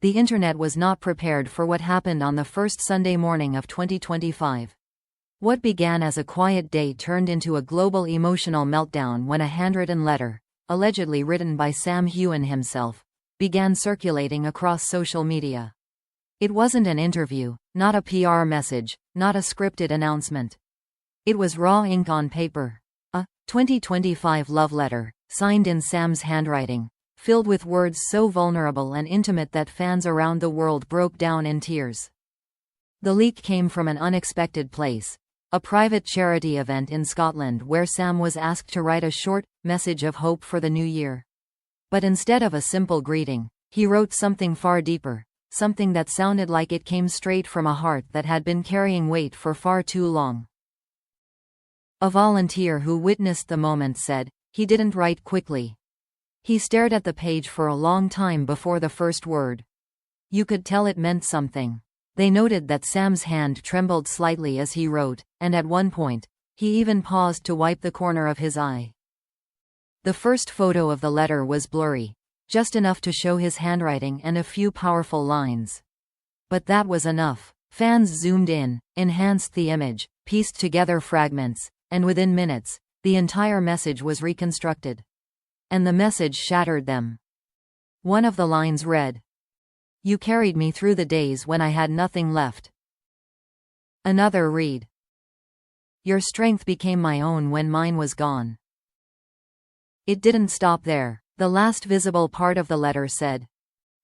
The internet was not prepared for what happened on the first Sunday morning of 2025. What began as a quiet day turned into a global emotional meltdown when a handwritten letter, allegedly written by Sam Heughan himself, began circulating across social media. It wasn't an interview, not a PR message, not a scripted announcement. It was raw ink on paper. A 2025 love letter, signed in Sam's handwriting, filled with words so vulnerable and intimate that fans around the world broke down in tears. The leak came from an unexpected place, a private charity event in Scotland where Sam was asked to write a short message of hope for the new year. But instead of a simple greeting, he wrote something far deeper, something that sounded like it came straight from a heart that had been carrying weight for far too long. A volunteer who witnessed the moment said, "He didn't write quickly. He stared at the page for a long time before the first word. You could tell it meant something." They noted that Sam's hand trembled slightly as he wrote, and at one point, he even paused to wipe the corner of his eye. The first photo of the letter was blurry, just enough to show his handwriting and a few powerful lines. But that was enough. Fans zoomed in, enhanced the image, pieced together fragments, and within minutes, the entire message was reconstructed. And the message shattered them. One of the lines read, "You carried me through the days when I had nothing left." Another read, "Your strength became my own when mine was gone." It didn't stop there. The last visible part of the letter said,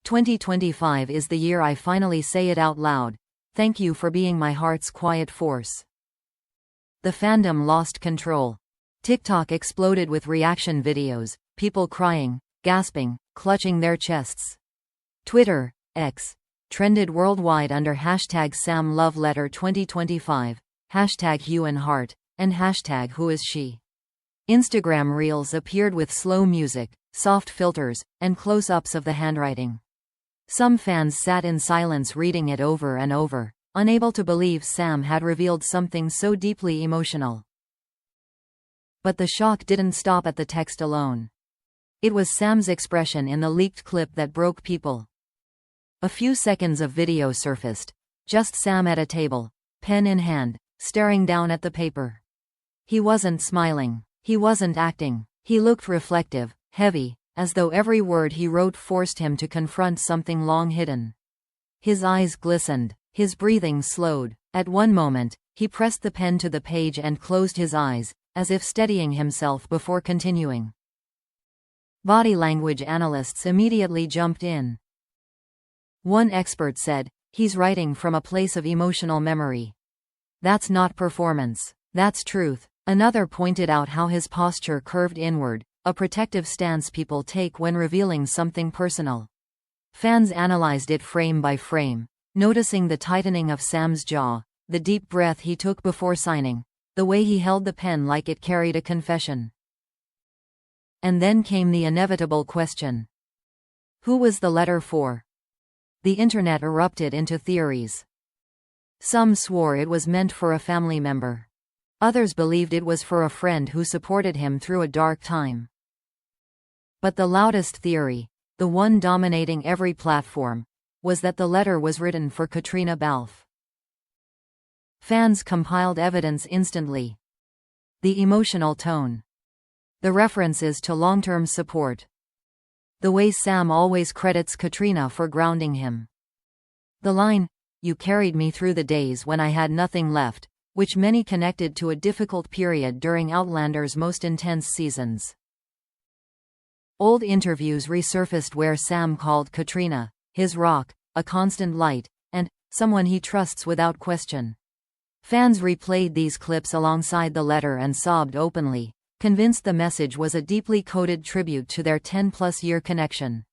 "2025 is the year I finally say it out loud. Thank you for being my heart's quiet force." The fandom lost control. TikTok exploded with reaction videos, people crying, gasping, clutching their chests. Twitter, X, trended worldwide under hashtag #SamLoveLetter2025, hashtag #HeughanHeart, and hashtag #WhoIsShe. Instagram Reels appeared with slow music, soft filters, and close-ups of the handwriting. Some fans sat in silence reading it over and over, unable to believe Sam had revealed something so deeply emotional. But the shock didn't stop at the text alone. It was Sam's expression in the leaked clip that broke people. A few seconds of video surfaced, just Sam at a table, pen in hand, staring down at the paper. He wasn't smiling. He wasn't acting. He looked reflective, heavy, as though every word he wrote forced him to confront something long hidden. His eyes glistened, his breathing slowed. At one moment, he pressed the pen to the page and closed his eyes, as if steadying himself before continuing. Body language analysts immediately jumped in. One expert said, "He's writing from a place of emotional memory. That's not performance. That's truth." Another pointed out how his posture curved inward, a protective stance people take when revealing something personal. Fans analyzed it frame by frame, noticing the tightening of Sam's jaw, the deep breath he took before signing, the way he held the pen like it carried a confession. And then came the inevitable question. Who was the letter for? The internet erupted into theories. Some swore it was meant for a family member. Others believed it was for a friend who supported him through a dark time. But the loudest theory, the one dominating every platform, was that the letter was written for Katrina Balfe. Fans compiled evidence instantly. The emotional tone. The references to long-term support. The way Sam always credits Katrina for grounding him. The line, "You carried me through the days when I had nothing left," which many connected to a difficult period during Outlander's most intense seasons. Old interviews resurfaced where Sam called Katrina his rock, a constant light, and someone he trusts without question. Fans replayed these clips alongside the letter and sobbed openly, convinced the message was a deeply coded tribute to their 10-plus-year connection.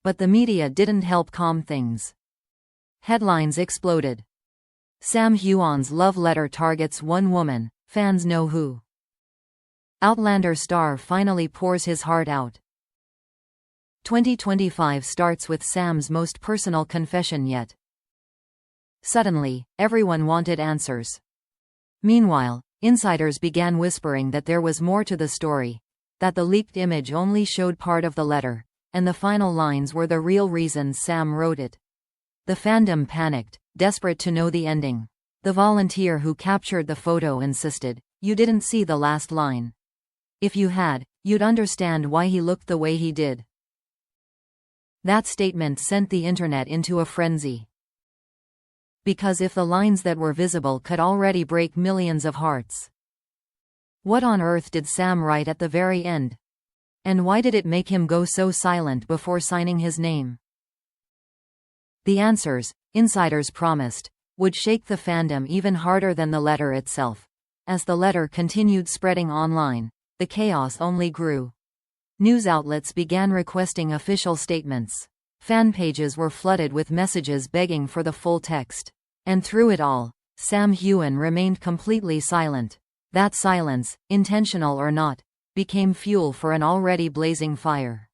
But the media didn't help calm things. Headlines exploded. Sam Heughan's love letter targets one woman, fans know who. Outlander star finally pours his heart out. 2025 starts with Sam's most personal confession yet. Suddenly, everyone wanted answers. Meanwhile, insiders began whispering that there was more to the story, that the leaked image only showed part of the letter, and the final lines were the real reason Sam wrote it. The fandom panicked, desperate to know the ending. The volunteer who captured the photo insisted, "You didn't see the last line. If you had, you'd understand why he looked the way he did." That statement sent the internet into a frenzy. Because if the lines that were visible could already break millions of hearts, what on earth did Sam write at the very end? And why did it make him go so silent before signing his name? The answers, insiders promised, would shake the fandom even harder than the letter itself. As the letter continued spreading online, the chaos only grew. News outlets began requesting official statements. Fan pages were flooded with messages begging for the full text. And through it all, Sam Heughan remained completely silent. That silence, intentional or not, became fuel for an already blazing fire.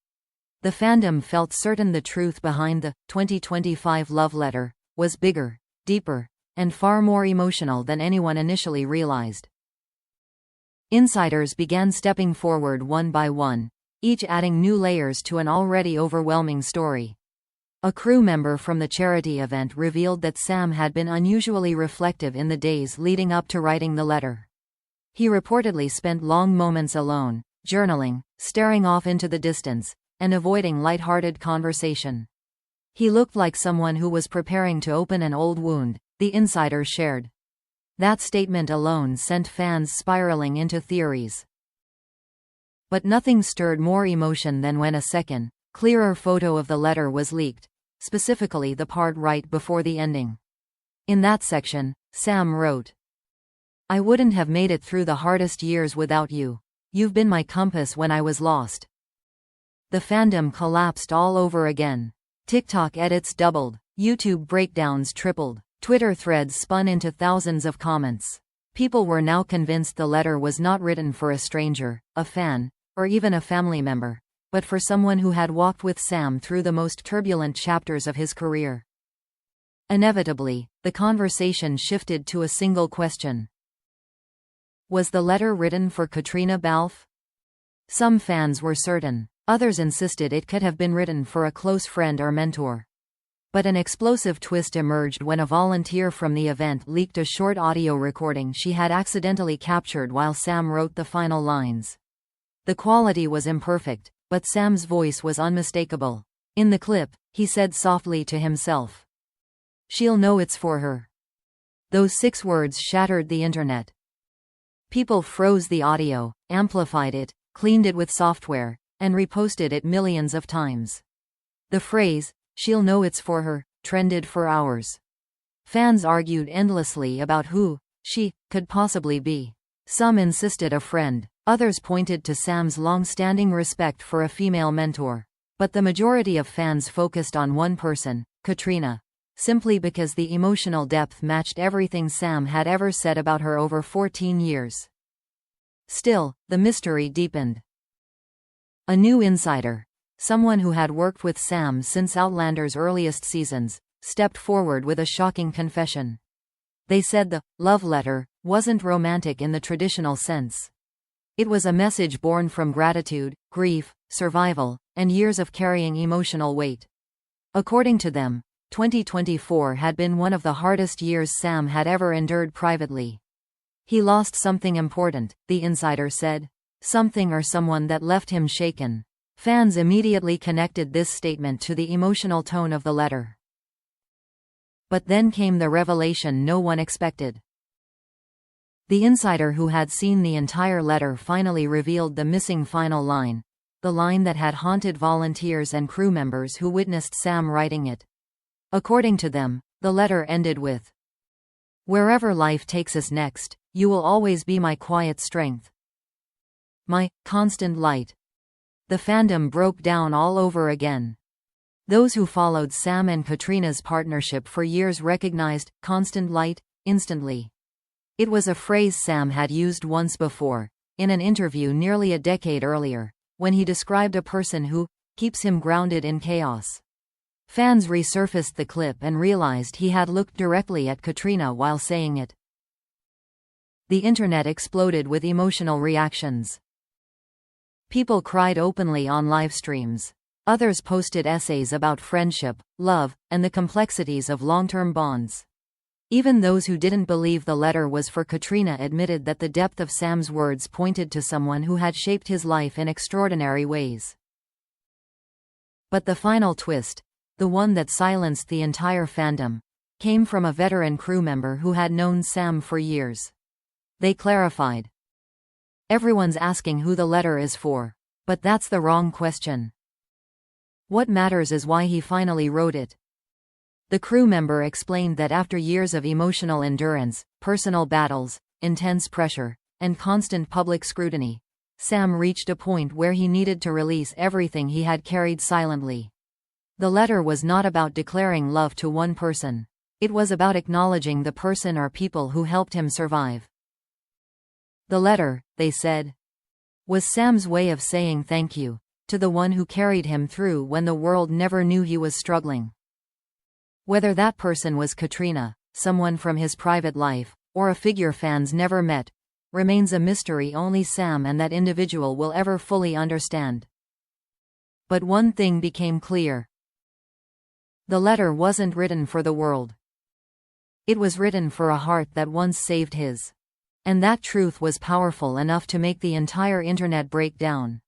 The fandom felt certain the truth behind the 2025 love letter was bigger, deeper, and far more emotional than anyone initially realized. Insiders began stepping forward one by one, each adding new layers to an already overwhelming story. A crew member from the charity event revealed that Sam had been unusually reflective in the days leading up to writing the letter. He reportedly spent long moments alone, journaling, staring off into the distance, and avoiding light-hearted conversation. He looked like someone who was preparing to open an old wound, the insider shared. That statement alone sent fans spiraling into theories. But nothing stirred more emotion than when a second, clearer photo of the letter was leaked, specifically the part right before the ending. In that section, Sam wrote, "I wouldn't have made it through the hardest years without you. You've been my compass when I was lost." The fandom collapsed all over again. TikTok edits doubled, YouTube breakdowns tripled, Twitter threads spun into thousands of comments. People were now convinced the letter was not written for a stranger, a fan, or even a family member, but for someone who had walked with Sam through the most turbulent chapters of his career. Inevitably, the conversation shifted to a single question. Was the letter written for Katrina Balfe? Some fans were certain. Others insisted it could have been written for a close friend or mentor. But an explosive twist emerged when a volunteer from the event leaked a short audio recording she had accidentally captured while Sam wrote the final lines. The quality was imperfect, but Sam's voice was unmistakable. In the clip, he said softly to himself, "She'll know it's for her." Those 6 words shattered the internet. People froze the audio, amplified it, cleaned it with software, and reposted it millions of times. The phrase, "she'll know it's for her," trended for hours. Fans argued endlessly about who she could possibly be. Some insisted a friend, others pointed to Sam's long-standing respect for a female mentor. But the majority of fans focused on one person, Katrina, simply because the emotional depth matched everything Sam had ever said about her over 14 years. Still, the mystery deepened. A new insider, someone who had worked with Sam since Outlander's earliest seasons, stepped forward with a shocking confession. They said the love letter wasn't romantic in the traditional sense. It was a message born from gratitude, grief, survival, and years of carrying emotional weight. According to them, 2024 had been one of the hardest years Sam had ever endured privately. He lost something important, the insider said. Something or someone that left him shaken. Fans immediately connected this statement to the emotional tone of the letter. But then came the revelation no one expected. The insider who had seen the entire letter finally revealed the missing final line, the line that had haunted volunteers and crew members who witnessed Sam writing it. According to them, the letter ended with, "Wherever life takes us next, you will always be my quiet strength. My constant light." The fandom broke down all over again. Those who followed Sam and Katrina's partnership for years recognized constant light instantly. It was a phrase Sam had used once before, in an interview nearly a decade earlier, when he described a person who keeps him grounded in chaos. Fans resurfaced the clip and realized he had looked directly at Katrina while saying it. The internet exploded with emotional reactions. People cried openly on live streams. Others posted essays about friendship, love, and the complexities of long-term bonds. Even those who didn't believe the letter was for Katrina admitted that the depth of Sam's words pointed to someone who had shaped his life in extraordinary ways. But the final twist, the one that silenced the entire fandom, came from a veteran crew member who had known Sam for years. They clarified. Everyone's asking who the letter is for. But that's the wrong question. What matters is why he finally wrote it. The crew member explained that after years of emotional endurance, personal battles, intense pressure, and constant public scrutiny, Sam reached a point where he needed to release everything he had carried silently. The letter was not about declaring love to one person. It was about acknowledging the person or people who helped him survive. The letter, they said, was Sam's way of saying thank you to the one who carried him through when the world never knew he was struggling. Whether that person was Katrina, someone from his private life, or a figure fans never met, remains a mystery only Sam and that individual will ever fully understand. But one thing became clear. The letter wasn't written for the world. It was written for a heart that once saved his. And that truth was powerful enough to make the entire internet break down.